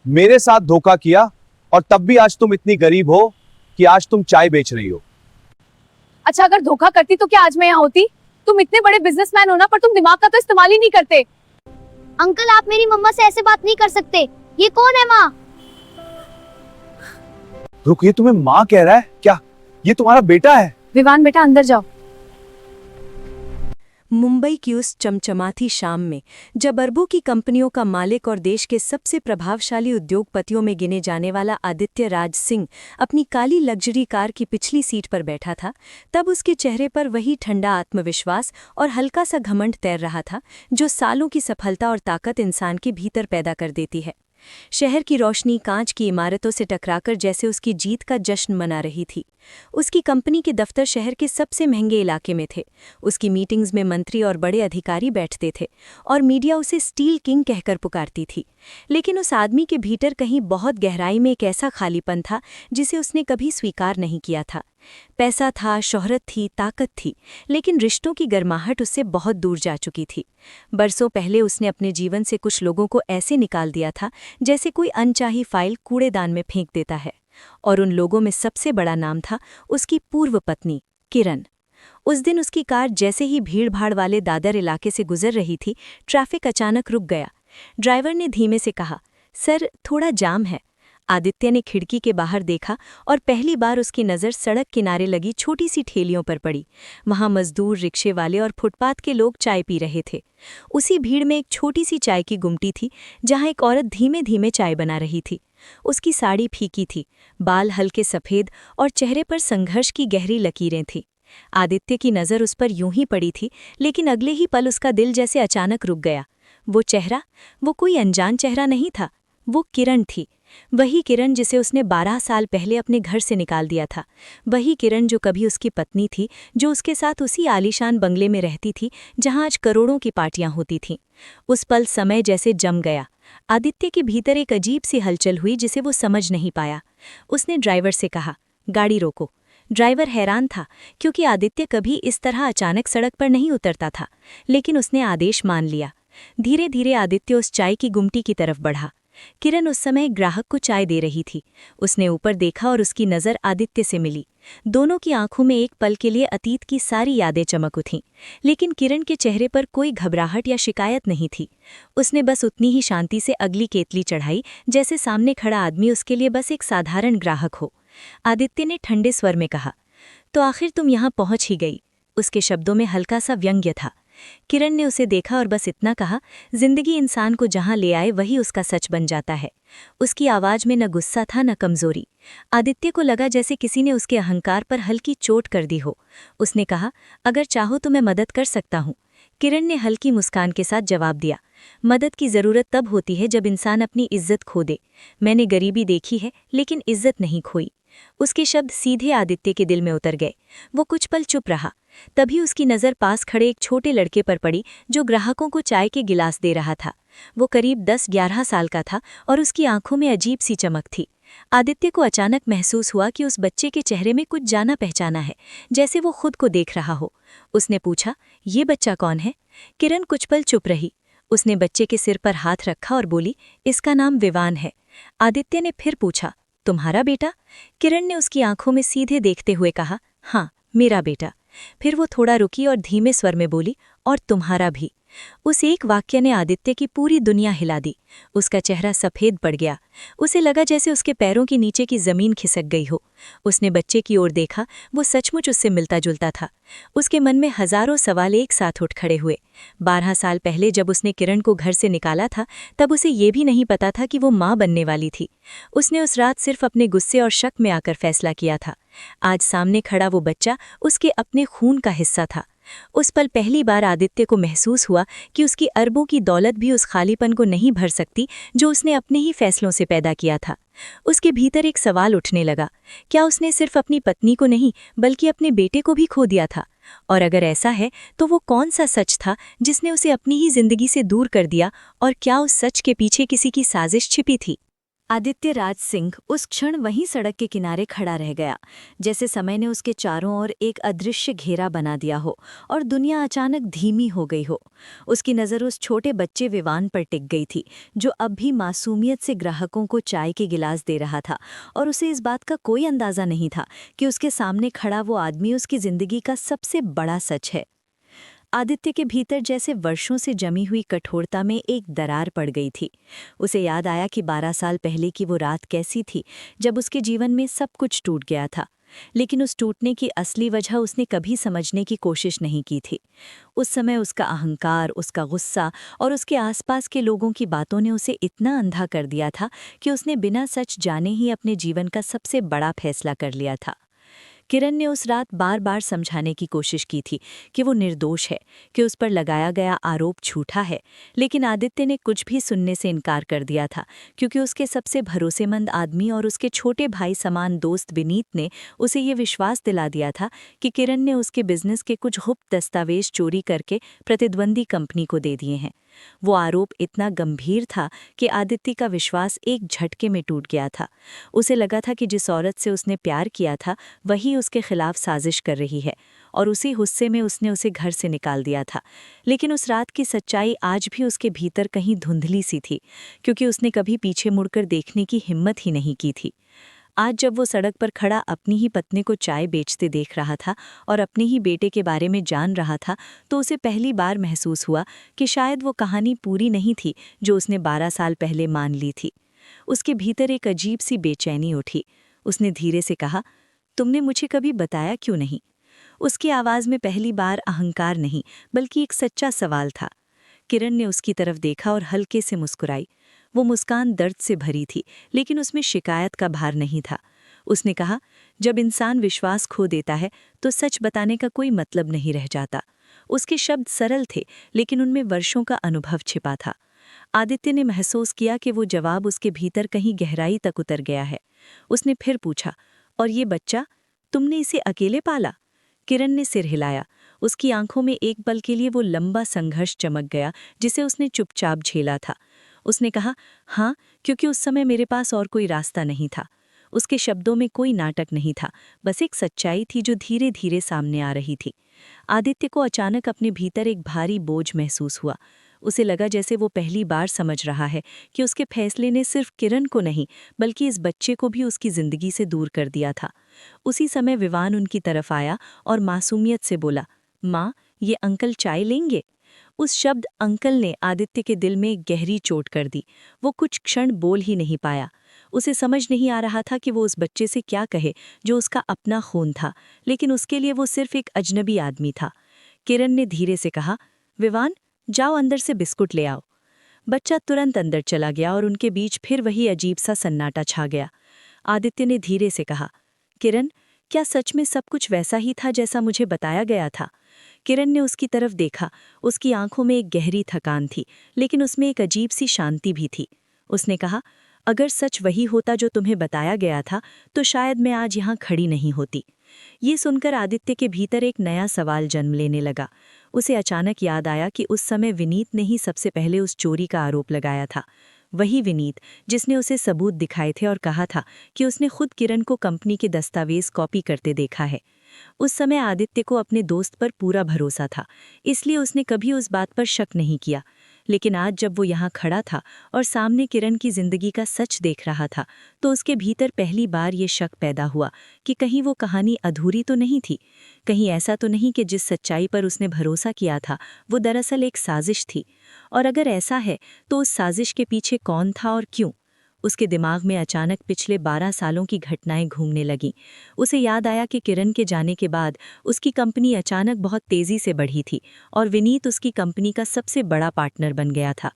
मेरे साथ धोखा किया और तब भी आज तुम इतनी गरीब हो कि आज तुम चाय बेच रही हो। अच्छा, अगर धोखा करती तो क्या आज मैं यहाँ होती? तुम इतने बड़े बिजनेसमैन हो ना, पर तुम दिमाग का तो इस्तेमाल ही नहीं करते। अंकल, आप मेरी मम्मा से ऐसे बात नहीं कर सकते। ये कौन है माँ? रुक, ये तुम्हें माँ कह रहा है क्या? ये तुम्हारा बेटा है? विवान बेटा, अंदर जाओ। मुंबई की उस चमचमाती शाम में जब अरबों की कंपनियों का मालिक और देश के सबसे प्रभावशाली उद्योगपतियों में गिने जाने वाला आदित्य राज सिंह अपनी काली लग्जरी कार की पिछली सीट पर बैठा था, तब उसके चेहरे पर वही ठंडा आत्मविश्वास और हल्का सा घमंड तैर रहा था जो सालों की सफलता और ताकत इंसान के भीतर पैदा कर देती है। शहर की रोशनी कांच की इमारतों से टकराकर जैसे उसकी जीत का जश्न मना रही थी। उसकी कंपनी के दफ्तर शहर के सबसे महंगे इलाके में थे। उसकी मीटिंग्स में मंत्री और बड़े अधिकारी बैठते थे और मीडिया उसे स्टील किंग कहकर पुकारती थी। लेकिन उस आदमी के भीतर कहीं बहुत गहराई में एक ऐसा खालीपन था जिसे उसने कभी स्वीकार नहीं किया था। पैसा था, शोहरत थी, ताकत थी, लेकिन रिश्तों की गर्माहट उससे बहुत दूर जा चुकी थी। बरसों पहले उसने अपने जीवन से कुछ लोगों को ऐसे निकाल दिया था जैसे कोई अनचाही फाइल कूड़ेदान में फेंक देता है। और उन लोगों में सबसे बड़ा नाम था उसकी पूर्व पत्नी किरण। उस दिन उसकी कार जैसे ही भीड़भाड़ वाले दादर इलाके से गुजर रही थी, ट्रैफिक अचानक रुक गया। ड्राइवर ने धीमे से कहा, सर, थोड़ा जाम है। आदित्य ने खिड़की के बाहर देखा और पहली बार उसकी नज़र सड़क किनारे लगी छोटी सी ठेलियों पर पड़ी। वहां मजदूर, रिक्शे वाले और फुटपाथ के लोग चाय पी रहे थे। उसी भीड़ में एक छोटी सी चाय की गुमटी थी जहां एक औरत धीमे धीमे चाय बना रही थी। उसकी साड़ी फीकी थी, बाल हल्के सफ़ेद और चेहरे पर संघर्ष की गहरी लकीरें थीं। आदित्य की नज़र उस पर यूं ही पड़ी थी, लेकिन अगले ही पल उसका दिल जैसे अचानक रुक गया। वो चेहरा, वो कोई अनजान चेहरा नहीं था, वो किरण थी। वही किरण जिसे उसने 12 साल पहले अपने घर से निकाल दिया था। वही किरण जो कभी उसकी पत्नी थी, जो उसके साथ उसी आलीशान बंगले में रहती थी जहां आज करोड़ों की पार्टियां होती थीं। उस पल समय जैसे जम गया। आदित्य के भीतर एक अजीब सी हलचल हुई जिसे वो समझ नहीं पाया। उसने ड्राइवर से कहा, गाड़ी रोको। ड्राइवर हैरान था क्योंकि आदित्य कभी इस तरह अचानक सड़क पर नहीं उतरता था, लेकिन उसने आदेश मान लिया। धीरे धीरे आदित्य उस चाय की गुमटी की तरफ बढ़ा। किरण उस समय ग्राहक को चाय दे रही थी। उसने ऊपर देखा और उसकी नज़र आदित्य से मिली। दोनों की आंखों में एक पल के लिए अतीत की सारी यादें चमक उठीं, लेकिन किरण के चेहरे पर कोई घबराहट या शिकायत नहीं थी। उसने बस उतनी ही शांति से अगली केतली चढ़ाई जैसे सामने खड़ा आदमी उसके लिए बस एक साधारण ग्राहक हो। आदित्य ने ठंडे स्वर में कहा, तो आखिर तुम यहाँ पहुँच ही गई। उसके शब्दों में हल्का सा व्यंग्य था। किरण ने उसे देखा और बस इतना कहा, जिंदगी इंसान को जहां ले आए वही उसका सच बन जाता है। उसकी आवाज में न गुस्सा था न कमजोरी। आदित्य को लगा जैसे किसी ने उसके अहंकार पर हल्की चोट कर दी हो। उसने कहा, अगर चाहो तो मैं मदद कर सकता हूँ। किरण ने हल्की मुस्कान के साथ जवाब दिया, मदद की जरूरत तब होती है जब इंसान अपनी इज्जत खो दे। मैंने गरीबी देखी है लेकिन इज्जत नहीं खोई। उसके शब्द सीधे आदित्य के दिल में उतर गए। वो कुछ पल चुप रहा। तभी उसकी नज़र पास खड़े एक छोटे लड़के पर पड़ी जो ग्राहकों को चाय के गिलास दे रहा था। वो करीब 10-11 साल का था और उसकी आंखों में अजीब सी चमक थी। आदित्य को अचानक महसूस हुआ कि उस बच्चे के चेहरे में कुछ जाना पहचाना है, जैसे वो खुद को देख रहा हो। उसने पूछा, ये बच्चा कौन है? किरण कुछ पल चुप रही। उसने बच्चे के सिर पर हाथ रखा और बोली, इसका नाम विवान है। आदित्य ने फिर पूछा, तुम्हारा बेटा? किरण ने उसकी आंखों में सीधे देखते हुए कहा, हाँ, मेरा बेटा। फिर वो थोड़ा रुकी और धीमे स्वर में बोली, और तुम्हारा भी। उस एक वाक्य ने आदित्य की पूरी दुनिया हिला दी। उसका चेहरा सफ़ेद पड़ गया। उसे लगा जैसे उसके पैरों के नीचे की ज़मीन खिसक गई हो। उसने बच्चे की ओर देखा, वो सचमुच उससे मिलता जुलता था। उसके मन में हज़ारों सवाल एक साथ उठ खड़े हुए। 12 साल पहले जब उसने किरण को घर से निकाला था, तब उसे ये भी नहीं पता था कि वो माँ बनने वाली थी। उसने उस रात सिर्फ अपने गुस्से और शक में आकर फैसला किया था। आज सामने खड़ा वो बच्चा उसके अपने खून का हिस्सा था। उस पल पहली बार आदित्य को महसूस हुआ कि उसकी अरबों की दौलत भी उस खालीपन को नहीं भर सकती जो उसने अपने ही फैसलों से पैदा किया था। उसके भीतर एक सवाल उठने लगा, क्या उसने सिर्फ अपनी पत्नी को नहीं बल्कि अपने बेटे को भी खो दिया था? और अगर ऐसा है तो वो कौन सा सच था जिसने उसे अपनी ही जिंदगी से दूर कर दिया, और क्या उस सच के पीछे किसी की साजिश छिपी थी? आदित्य राज सिंह उस क्षण वहीं सड़क के किनारे खड़ा रह गया, जैसे समय ने उसके चारों ओर एक अदृश्य घेरा बना दिया हो और दुनिया अचानक धीमी हो गई हो। उसकी नज़र उस छोटे बच्चे विवान पर टिक गई थी, जो अब भी मासूमियत से ग्राहकों को चाय के गिलास दे रहा था, और उसे इस बात का कोई अंदाज़ा नहीं था कि उसके सामने खड़ा वो आदमी उसकी ज़िंदगी का सबसे बड़ा सच है। आदित्य के भीतर जैसे वर्षों से जमी हुई कठोरता में एक दरार पड़ गई थी। उसे याद आया कि 12 साल पहले की वो रात कैसी थी, जब उसके जीवन में सब कुछ टूट गया था। लेकिन उस टूटने की असली वजह उसने कभी समझने की कोशिश नहीं की थी। उस समय उसका अहंकार, उसका गुस्सा और उसके आसपास के लोगों की बातों ने उसे इतना अंधा कर दिया था कि उसने बिना सच जाने ही अपने जीवन का सबसे बड़ा फैसला कर लिया था। किरण ने उस रात बार बार समझाने की कोशिश की थी कि वो निर्दोष है, कि उस पर लगाया गया आरोप झूठा है, लेकिन आदित्य ने कुछ भी सुनने से इनकार कर दिया था, क्योंकि उसके सबसे भरोसेमंद आदमी और उसके छोटे भाई समान दोस्त विनीत ने उसे ये विश्वास दिला दिया था कि किरण ने उसके बिजनेस के कुछ गुप्त दस्तावेज चोरी करके प्रतिद्वंदी कंपनी को दे दिए हैं। वो आरोप इतना गंभीर था कि आदित्य का विश्वास एक झटके में टूट गया था। उसे लगा था कि जिस औरत से उसने प्यार किया था वही उसके खिलाफ साजिश कर रही है, और उसी गुस्से में उसने उसे घर से निकाल दिया था। लेकिन उस रात की सच्चाई आज भी उसके भीतर कहीं धुंधली सी थी, क्योंकि उसने कभी पीछे मुड़कर देखने की हिम्मत ही नहीं की थी। आज जब वो सड़क पर खड़ा अपनी ही पत्नी को चाय बेचते देख रहा था और अपने ही बेटे के बारे में जान रहा था, तो उसे पहली बार महसूस हुआ कि शायद वो कहानी पूरी नहीं थी जो उसने 12 साल पहले मान ली थी। उसके भीतर एक अजीब सी बेचैनी उठी। उसने धीरे से कहा, तुमने मुझे कभी बताया क्यों नहीं? उसकी आवाज़ में पहली बार अहंकार नहीं, बल्कि एक सच्चा सवाल था। किरण ने उसकी तरफ देखा और हल्के से मुस्कुराई। वो मुस्कान दर्द से भरी थी, लेकिन उसमें शिकायत का भार नहीं था। उसने कहा, जब इंसान विश्वास खो देता है तो सच बताने का कोई मतलब नहीं रह जाता। उसके शब्द सरल थे, लेकिन उनमें वर्षों का अनुभव छिपा था। आदित्य ने महसूस किया कि वो जवाब उसके भीतर कहीं गहराई तक उतर गया है। उसने फिर पूछा, और ये बच्चा, तुमने इसे अकेले पाला? किरण ने सिर हिलाया। उसकी आंखों में एक पल के लिए वो लंबा संघर्ष चमक गया जिसे उसने चुपचाप झेला था। उसने कहा, हाँ, क्योंकि उस समय मेरे पास और कोई रास्ता नहीं था। उसके शब्दों में कोई नाटक नहीं था, बस एक सच्चाई थी जो धीरे धीरे सामने आ रही थी। आदित्य को अचानक अपने भीतर एक भारी बोझ महसूस हुआ। उसे लगा जैसे वो पहली बार समझ रहा है कि उसके फैसले ने सिर्फ किरण को नहीं, बल्कि इस बच्चे को भी उसकी जिंदगी से दूर कर दिया था। उसी समय विवान उनकी तरफ आया और मासूमियत से बोला, माँ, ये अंकल चाय लेंगे? उस शब्द अंकल ने आदित्य के दिल में गहरी चोट कर दी। वो कुछ क्षण बोल ही नहीं पाया। उसे समझ नहीं आ रहा था कि वो उस बच्चे से क्या कहे जो उसका अपना खून था, लेकिन उसके लिए वो सिर्फ एक अजनबी आदमी था। किरण ने धीरे से कहा, विवान, जाओ अंदर से बिस्कुट ले आओ। बच्चा तुरंत अंदर चला गया और उनके बीच फिर वही अजीब सा सन्नाटा छा गया। आदित्य ने धीरे से कहा, किरण, क्या सच में सब कुछ वैसा ही था जैसा मुझे बताया गया था? किरण ने उसकी तरफ देखा। उसकी आंखों में एक गहरी थकान थी, लेकिन उसमें एक अजीब सी शांति भी थी। उसने कहा, अगर सच वही होता जो तुम्हें बताया गया था, तो शायद मैं आज यहाँ खड़ी नहीं होती। ये सुनकर आदित्य के भीतर एक नया सवाल जन्म लेने लगा। उसे अचानक याद आया कि उस समय विनीत ने ही सबसे पहले उस चोरी का आरोप लगाया था। वही विनीत जिसने उसे सबूत दिखाए थे और कहा था कि उसने खुद किरण को कंपनी के दस्तावेज कॉपी करते देखा है। उस समय आदित्य को अपने दोस्त पर पूरा भरोसा था, इसलिए उसने कभी उस बात पर शक नहीं किया। लेकिन आज जब वो यहाँ खड़ा था और सामने किरण की जिंदगी का सच देख रहा था, तो उसके भीतर पहली बार ये शक पैदा हुआ कि कहीं वो कहानी अधूरी तो नहीं थी। कहीं ऐसा तो नहीं कि जिस सच्चाई पर उसने भरोसा किया था वो दरअसल एक साजिश थी। और अगर ऐसा है तो उस साजिश के पीछे कौन था और क्यों? उसके दिमाग में अचानक पिछले 12 सालों की घटनाएं घूमने लगीं। उसे याद आया कि किरण के जाने के बाद उसकी कंपनी अचानक बहुत तेज़ी से बढ़ी थी और विनीत उसकी कंपनी का सबसे बड़ा पार्टनर बन गया था।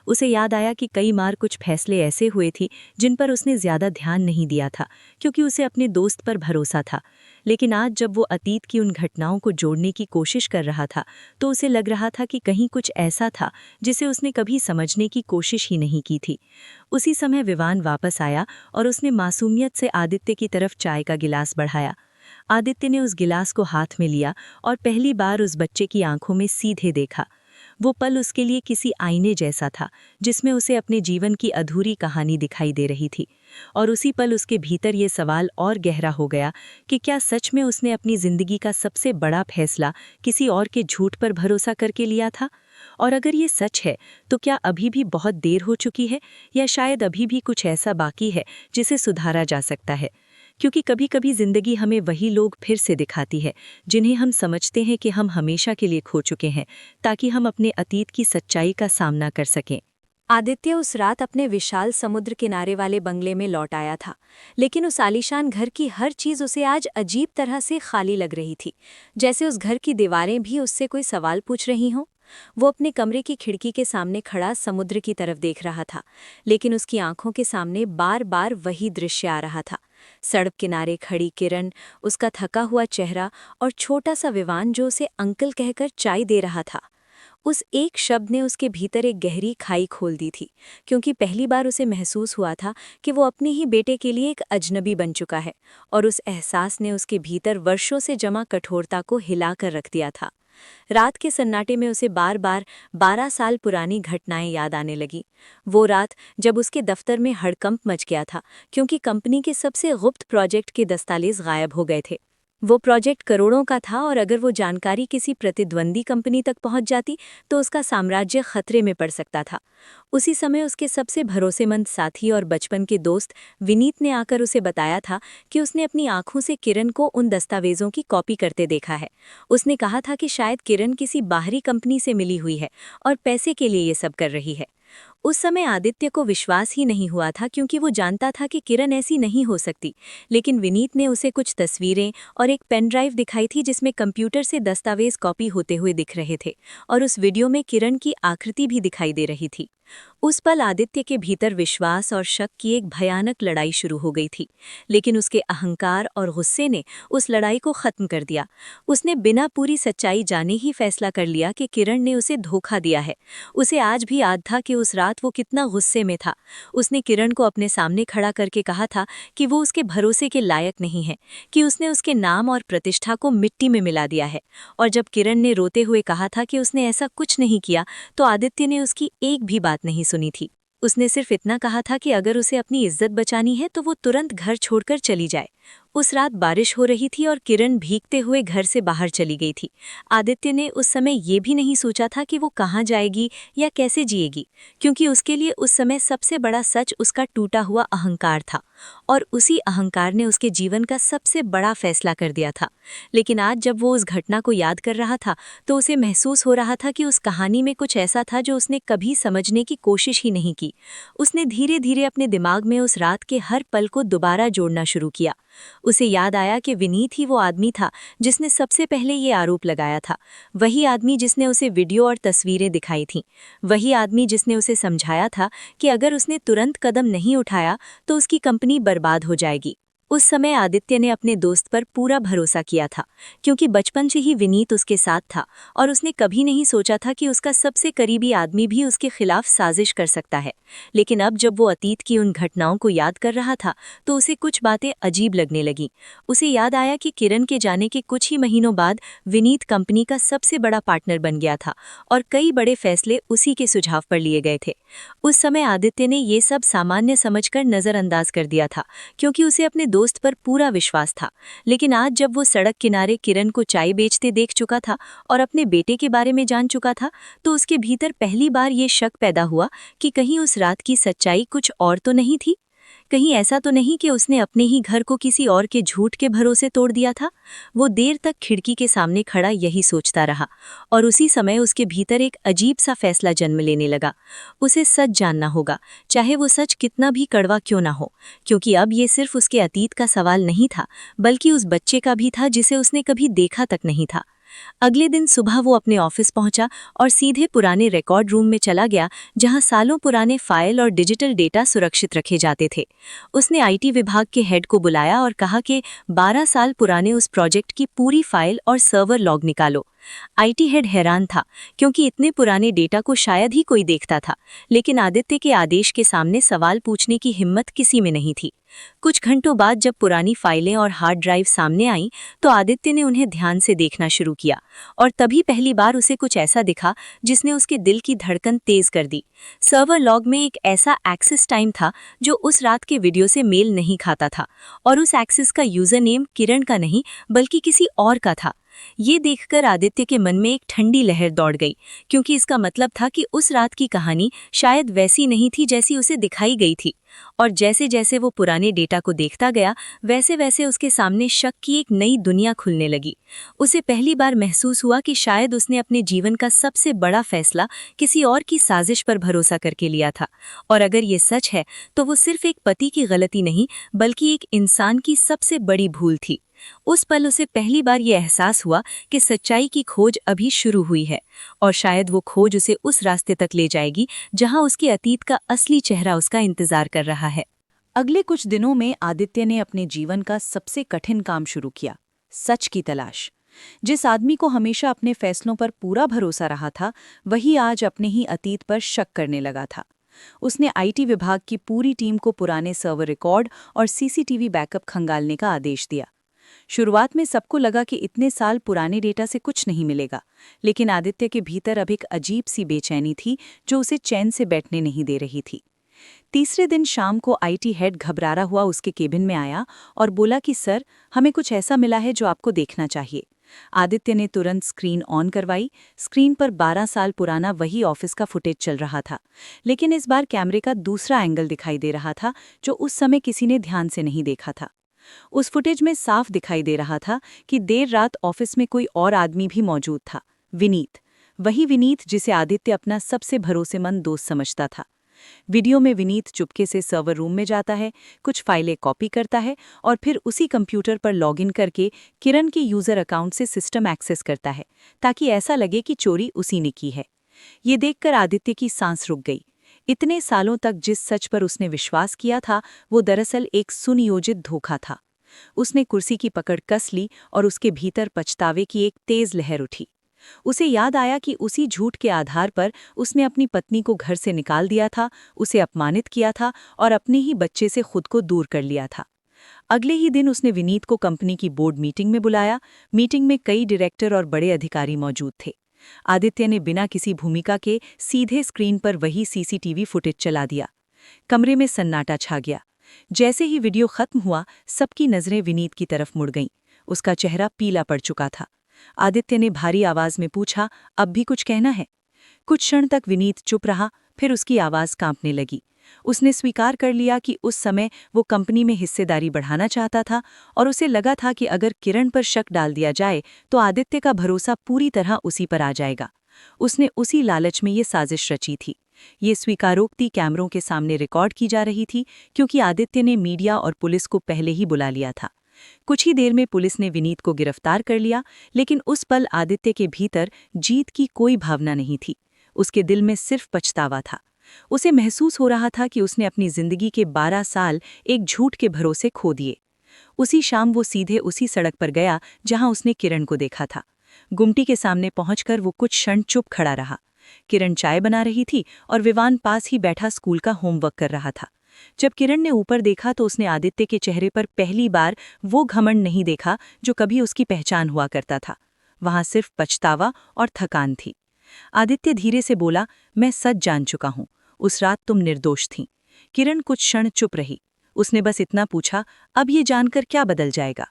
उसे याद आया कि कई बार कुछ फैसले ऐसे हुए थे जिन पर उसने ज़्यादा ध्यान नहीं दिया था, क्योंकि उसे अपने दोस्त पर भरोसा था। लेकिन आज जब वो अतीत की उन घटनाओं को जोड़ने की कोशिश कर रहा था, तो उसे लग रहा था कि कहीं कुछ ऐसा था जिसे उसने कभी समझने की कोशिश ही नहीं की थी। उसी समय विवान वापस आया और उसने मासूमियत से आदित्य की तरफ चाय का गिलास बढ़ाया। आदित्य ने उस गिलास को हाथ में लिया और पहली बार उस बच्चे की आंखों में सीधे देखा। वो पल उसके लिए किसी आईने जैसा था जिसमें उसे अपने जीवन की अधूरी कहानी दिखाई दे रही थी। और उसी पल उसके भीतर ये सवाल और गहरा हो गया कि क्या सच में उसने अपनी जिंदगी का सबसे बड़ा फैसला किसी और के झूठ पर भरोसा करके लिया था? और अगर ये सच है तो क्या अभी भी बहुत देर हो चुकी है, या शायद अभी भी कुछ ऐसा बाकी है जिसे सुधारा जा सकता है? क्योंकि कभी कभी जिंदगी हमें वही लोग फिर से दिखाती है जिन्हें हम समझते हैं कि हम हमेशा के लिए खो चुके हैं, ताकि हम अपने अतीत की सच्चाई का सामना कर सकें। आदित्य उस रात अपने विशाल समुद्र किनारे वाले बंगले में लौट आया था, लेकिन उस आलीशान घर की हर चीज उसे आज अजीब तरह से खाली लग रही थी, जैसे उस घर की दीवारें भी उससे कोई सवाल पूछ रही हों। वो अपने कमरे की खिड़की के सामने खड़ा समुद्र की तरफ देख रहा था, लेकिन उसकी आंखों के सामने बार बार वही दृश्य आ रहा था। सड़क किनारे खड़ी किरण, उसका थका हुआ चेहरा और छोटा सा विवान जो उसे अंकल कहकर चाय दे रहा था। उस एक शब्द ने उसके भीतर एक गहरी खाई खोल दी थी, क्योंकि पहली बार उसे महसूस हुआ था कि वो अपने ही बेटे के लिए एक अजनबी बन चुका है, और उस एहसास ने उसके भीतर वर्षों से जमा कठोरता को हिला कर रख दिया था। रात के सन्नाटे में उसे बार बार 12 साल पुरानी घटनाएं याद आने लगी। वो रात जब उसके दफ्तर में हड़कंप मच गया था, क्योंकि कंपनी के सबसे गुप्त प्रोजेक्ट के दस्तावेज गायब हो गए थे। वो प्रोजेक्ट करोड़ों का था, और अगर वो जानकारी किसी प्रतिद्वंदी कंपनी तक पहुंच जाती तो उसका साम्राज्य खतरे में पड़ सकता था। उसी समय उसके सबसे भरोसेमंद साथी और बचपन के दोस्त विनीत ने आकर उसे बताया था कि उसने अपनी आंखों से किरण को उन दस्तावेजों की कॉपी करते देखा है। उसने कहा था कि शायद किरण किसी बाहरी कंपनी से मिली हुई है और पैसे के लिए ये सब कर रही है। उस समय आदित्य को विश्वास ही नहीं हुआ था, क्योंकि वो जानता था कि किरण ऐसी नहीं हो सकती। लेकिन विनीत ने उसे कुछ तस्वीरें और एक पेन ड्राइव दिखाई थी जिसमें कंप्यूटर से दस्तावेज कॉपी होते हुए दिख रहे थे, और उस वीडियो में किरण की आकृति भी दिखाई दे रही थी। उस पल आदित्य के भीतर विश्वास और शक की एक भयानक लड़ाई शुरू हो गई थी, लेकिन उसके अहंकार और गुस्से ने उस लड़ाई को खत्म कर दिया। उसने बिना पूरी सच्चाई जाने ही फैसला कर लिया कि किरण ने उसे धोखा दिया है। उसे आज भी याद था कि उस रात वो कितना गुस्से में था। उसने किरण को अपने सामने खड़ा करके कहा था कि वो उसके भरोसे के लायक नहीं है, कि उसने उसके नाम और प्रतिष्ठा को मिट्टी में मिला दिया है। और जब किरण ने रोते हुए कहा था कि उसने ऐसा कुछ नहीं किया, तो आदित्य ने उसकी एक भी बात नहीं सुनी थी। उसने सिर्फ इतना कहा था कि अगर उसे अपनी इज्जत बचानी है तो वो तुरंत घर छोड़कर चली जाए। उस रात बारिश हो रही थी और किरण भीगते हुए घर से बाहर चली गई थी। आदित्य ने उस समय ये भी नहीं सोचा था कि वो कहाँ जाएगी या कैसे जिएगी, क्योंकि उसके लिए उस समय सबसे बड़ा सच उसका टूटा हुआ अहंकार था, और उसी अहंकार ने उसके जीवन का सबसे बड़ा फैसला कर दिया था। लेकिन आज जब वो उस घटना को याद कर रहा था तो उसे महसूस हो रहा था कि उस कहानी में कुछ ऐसा था जो उसने कभी समझने की कोशिश ही नहीं की। उसने धीरे धीरे अपने दिमाग में उस रात के हर पल को दोबारा जोड़ना शुरू किया। उसे याद आया कि विनीत ही वो आदमी था जिसने सबसे पहले ये आरोप लगाया था, वही आदमी जिसने उसे वीडियो और तस्वीरें दिखाई थीं, वही आदमी जिसने उसे समझाया था कि अगर उसने तुरंत कदम नहीं उठाया तो उसकी कंपनी बर्बाद हो जाएगी। उस समय आदित्य ने अपने दोस्त पर पूरा भरोसा किया था, क्योंकि बचपन से ही विनीत उसके साथ था, और उसने कभी नहीं सोचा था कि उसका सबसे करीबी आदमी भी उसके खिलाफ साजिश कर सकता है। लेकिन अब जब वो अतीत की उन घटनाओं को याद कर रहा था तो उसे कुछ बातें अजीब लगने लगीं। उसे याद आया कि किरण के जाने के कुछ ही महीनों बाद विनीत कंपनी का सबसे बड़ा पार्टनर बन गया था, और कई बड़े फैसले उसी के सुझाव पर लिए गए थे। उस समय आदित्य ने ये सब सामान्य समझकर नज़रअंदाज कर दिया था, क्योंकि उसे अपने दोस्त पर पूरा विश्वास था। लेकिन आज जब वो सड़क किनारे किरण को चाय बेचते देख चुका था और अपने बेटे के बारे में जान चुका था, तो उसके भीतर पहली बार ये शक पैदा हुआ कि कहीं उस रात की सच्चाई कुछ और तो नहीं थी। कहीं ऐसा तो नहीं कि उसने अपने ही घर को किसी और के झूठ के भरोसे तोड़ दिया था। वो देर तक खिड़की के सामने खड़ा यही सोचता रहा, और उसी समय उसके भीतर एक अजीब सा फैसला जन्म लेने लगा। उसे सच जानना होगा, चाहे वो सच कितना भी कड़वा क्यों ना हो, क्योंकि अब ये सिर्फ उसके अतीत का सवाल नहीं था, बल्कि उस बच्चे का भी था जिसे उसने कभी देखा तक नहीं था। अगले दिन सुबह वो अपने ऑफिस पहुंचा और सीधे पुराने रिकॉर्ड रूम में चला गया, जहां सालों पुराने फाइल और डिजिटल डेटा सुरक्षित रखे जाते थे। उसने आईटी विभाग के हेड को बुलाया और कहा कि 12 साल पुराने उस प्रोजेक्ट की पूरी फाइल और सर्वर लॉग निकालो। आईटी हेड हैरान था, क्योंकि इतने पुराने डेटा को शायद ही कोई देखता था, लेकिन आदित्य के आदेश के सामने सवाल पूछने की हिम्मत किसी में नहीं थी। कुछ घंटों बाद जब पुरानी फाइलें और हार्ड ड्राइव सामने आईं, तो आदित्य ने उन्हें ध्यान से देखना शुरू किया, और तभी पहली बार उसे कुछ ऐसा दिखा जिसने उसके दिल की धड़कन तेज कर दी। सर्वर लॉग में एक ऐसा एक्सेस टाइम था जो उस रात के वीडियो से मेल नहीं खाता था, और उस एक्सेस का यूजर नेम किरण का नहीं बल्कि किसी और का था। ये देखकर आदित्य के मन में एक ठंडी लहर दौड़ गई, क्योंकि इसका मतलब था कि उस रात की कहानी शायद वैसी नहीं थी जैसी उसे दिखाई गई थी। और जैसे जैसे वो पुराने डेटा को देखता गया, वैसे वैसे उसके सामने शक की एक नई दुनिया खुलने लगी। उसे पहली बार महसूस हुआ कि शायद उसने अपने जीवन का सबसे बड़ा फैसला किसी और की साजिश पर भरोसा करके लिया था, और अगर ये सच है तो वो सिर्फ एक पति की गलती नहीं बल्कि एक इंसान की सबसे बड़ी भूल थी। उस पल उसे पहली बार ये एहसास हुआ कि सच्चाई की खोज अभी शुरू हुई है, और शायद वो खोज उसे उस रास्ते तक ले जाएगी जहां उसके अतीत का असली चेहरा उसका इंतजार कर रहा है। अगले कुछ दिनों में आदित्य ने अपने जीवन का सबसे कठिन काम शुरू किया, सच की तलाश। जिस आदमी को हमेशा अपने फैसलों पर पूरा भरोसा रहा था, वही आज अपने ही अतीत पर शक करने लगा था। उसने आईटी विभाग की पूरी टीम को पुराने सर्वर रिकॉर्ड और सीसीटीवी बैकअप खंगालने का आदेश दिया। शुरुआत में सबको लगा कि इतने साल पुराने डेटा से कुछ नहीं मिलेगा, लेकिन आदित्य के भीतर अब एक अजीब सी बेचैनी थी जो उसे चैन से बैठने नहीं दे रही थी। तीसरे दिन शाम को आईटी हेड घबराया हुआ उसके केबिन में आया और बोला कि सर, हमें कुछ ऐसा मिला है जो आपको देखना चाहिए। आदित्य ने तुरंत स्क्रीन ऑन करवाई। स्क्रीन पर 12 साल पुराना वही ऑफिस का फुटेज चल रहा था, लेकिन इस बार कैमरे का दूसरा एंगल दिखाई दे रहा था जो उस समय किसी ने ध्यान से नहीं देखा था। उस फुटेज में साफ दिखाई दे रहा था कि देर रात ऑफिस में कोई और आदमी भी मौजूद था, विनीत। वही विनीत जिसे आदित्य अपना सबसे भरोसेमंद दोस्त समझता था। वीडियो में विनीत चुपके से सर्वर रूम में जाता है, कुछ फाइलें कॉपी करता है और फिर उसी कंप्यूटर पर लॉगिन करके किरण के यूजर अकाउंट से सिस्टम एक्सेस करता है, ताकि ऐसा लगे कि चोरी उसी ने की है। ये देखकर आदित्य की सांस रुक गई। इतने सालों तक जिस सच पर उसने विश्वास किया था, वो दरअसल एक सुनियोजित धोखा था। उसने कुर्सी की पकड़ कस ली और उसके भीतर पछतावे की एक तेज लहर उठी। उसे याद आया कि उसी झूठ के आधार पर उसने अपनी पत्नी को घर से निकाल दिया था, उसे अपमानित किया था और अपने ही बच्चे से खुद को दूर कर लिया था। अगले ही दिन उसने विनीत को कंपनी की बोर्ड मीटिंग में बुलाया। मीटिंग में कई डायरेक्टर और बड़े अधिकारी मौजूद थे। आदित्य ने बिना किसी भूमिका के सीधे स्क्रीन पर वही सीसीटीवी फुटेज चला दिया। कमरे में सन्नाटा छा गया। जैसे ही वीडियो खत्म हुआ, सबकी नजरें विनीत की तरफ मुड़ गईं। उसका चेहरा पीला पड़ चुका था। आदित्य ने भारी आवाज में पूछा, अब भी कुछ कहना है? कुछ क्षण तक विनीत चुप रहा, फिर उसकी आवाज कांपने लगी। उसने स्वीकार कर लिया कि उस समय वो कंपनी में हिस्सेदारी बढ़ाना चाहता था और उसे लगा था कि अगर किरण पर शक डाल दिया जाए तो आदित्य का भरोसा पूरी तरह उसी पर आ जाएगा। उसने उसी लालच में ये साजिश रची थी। ये स्वीकारोक्ति कैमरों के सामने रिकॉर्ड की जा रही थी, क्योंकि आदित्य ने मीडिया और पुलिस को पहले ही बुला लिया था। कुछ ही देर में पुलिस ने विनीत को गिरफ्तार कर लिया, लेकिन उस पल आदित्य के भीतर जीत की कोई भावना नहीं थी। उसके दिल में सिर्फ पछतावा था। उसे महसूस हो रहा था कि उसने अपनी जिंदगी के 12 साल एक झूठ के भरोसे खो दिए। उसी शाम वो सीधे उसी सड़क पर गया जहां उसने किरण को देखा था। गुमटी के सामने पहुंचकर वो कुछ क्षण चुप खड़ा रहा। किरण चाय बना रही थी और विवान पास ही बैठा स्कूल का होमवर्क कर रहा था। जब किरण ने ऊपर देखा तो उसने आदित्य के चेहरे पर पहली बार वो घमंड नहीं देखा जो कभी उसकी पहचान हुआ करता था। वहां सिर्फ पछतावा और थकान थी। आदित्य धीरे से बोला, मैं सच जान चुका हूं, उस रात तुम निर्दोष थीं। किरण कुछ क्षण चुप रही। उसने बस इतना पूछा, अब ये जानकर क्या बदल जाएगा?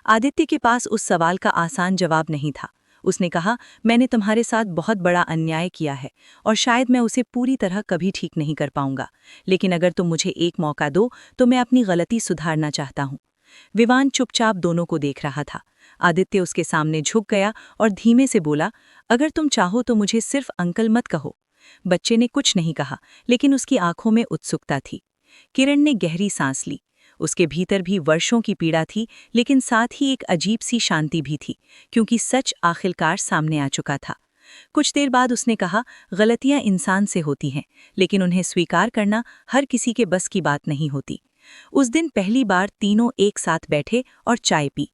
आदित्य के पास उस सवाल का आसान जवाब नहीं था। उसने कहा, मैंने तुम्हारे साथ बहुत बड़ा अन्याय किया है और शायद मैं उसे पूरी तरह कभी ठीक नहीं कर पाऊंगा, लेकिन अगर तुम मुझे एक मौका दो तो मैं अपनी गलती सुधारना चाहता हूं। विवान चुपचाप दोनों को देख रहा था। आदित्य उसके सामने झुक गया और धीमे से बोला, अगर तुम चाहो तो मुझे सिर्फ अंकल मत कहो। बच्चे ने कुछ नहीं कहा, लेकिन उसकी आंखों में उत्सुकता थी। किरण ने गहरी सांस ली। उसके भीतर भी वर्षों की पीड़ा थी, लेकिन साथ ही एक अजीब सी शांति भी थी, क्योंकि सच आखिरकार सामने आ चुका था। कुछ देर बाद उसने कहा, गलतियां इंसान से होती हैं, लेकिन उन्हें स्वीकार करना हर किसी के बस की बात नहीं होती। उस दिन पहली बार तीनों एक साथ बैठे और चाय पी।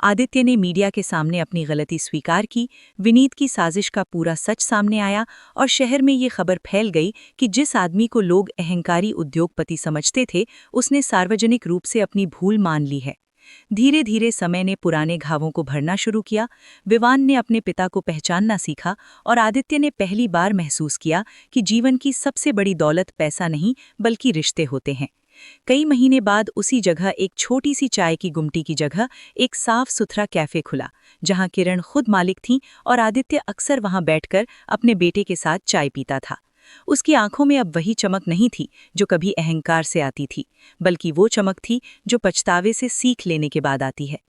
आदित्य ने मीडिया के सामने अपनी गलती स्वीकार की, विनीत की साजिश का पूरा सच सामने आया और शहर में ये खबर फैल गई कि जिस आदमी को लोग अहंकारी उद्योगपति समझते थे, उसने सार्वजनिक रूप से अपनी भूल मान ली है। धीरे धीरे समय ने पुराने घावों को भरना शुरू किया। विवान ने अपने पिता को पहचानना सीखा और आदित्य ने पहली बार महसूस किया कि जीवन की सबसे बड़ी दौलत पैसा नहीं बल्कि रिश्ते होते हैं। कई महीने बाद उसी जगह एक छोटी सी चाय की गुमटी की जगह एक साफ सुथरा कैफे खुला, जहां किरण खुद मालिक थी और आदित्य अक्सर वहां बैठकर अपने बेटे के साथ चाय पीता था। उसकी आंखों में अब वही चमक नहीं थी जो कभी अहंकार से आती थी, बल्कि वो चमक थी जो पछतावे से सीख लेने के बाद आती है।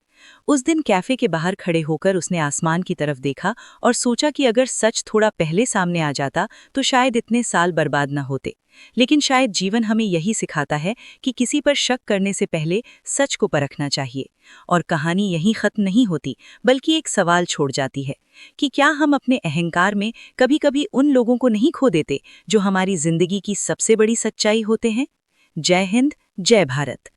उस दिन कैफे के बाहर खड़े होकर उसने आसमान की तरफ देखा और सोचा कि अगर सच थोड़ा पहले सामने आ जाता तो शायद इतने साल बर्बाद न होते। लेकिन शायद जीवन हमें यही सिखाता है कि किसी पर शक करने से पहले सच को परखना चाहिए। और कहानी यहीं खत्म नहीं होती, बल्कि एक सवाल छोड़ जाती है कि क्या हम अपने अहंकार में कभी-कभी उन लोगों को नहीं खो देते जो हमारी जिंदगी की सबसे बड़ी सच्चाई होते हैं। जय हिंद, जय भारत।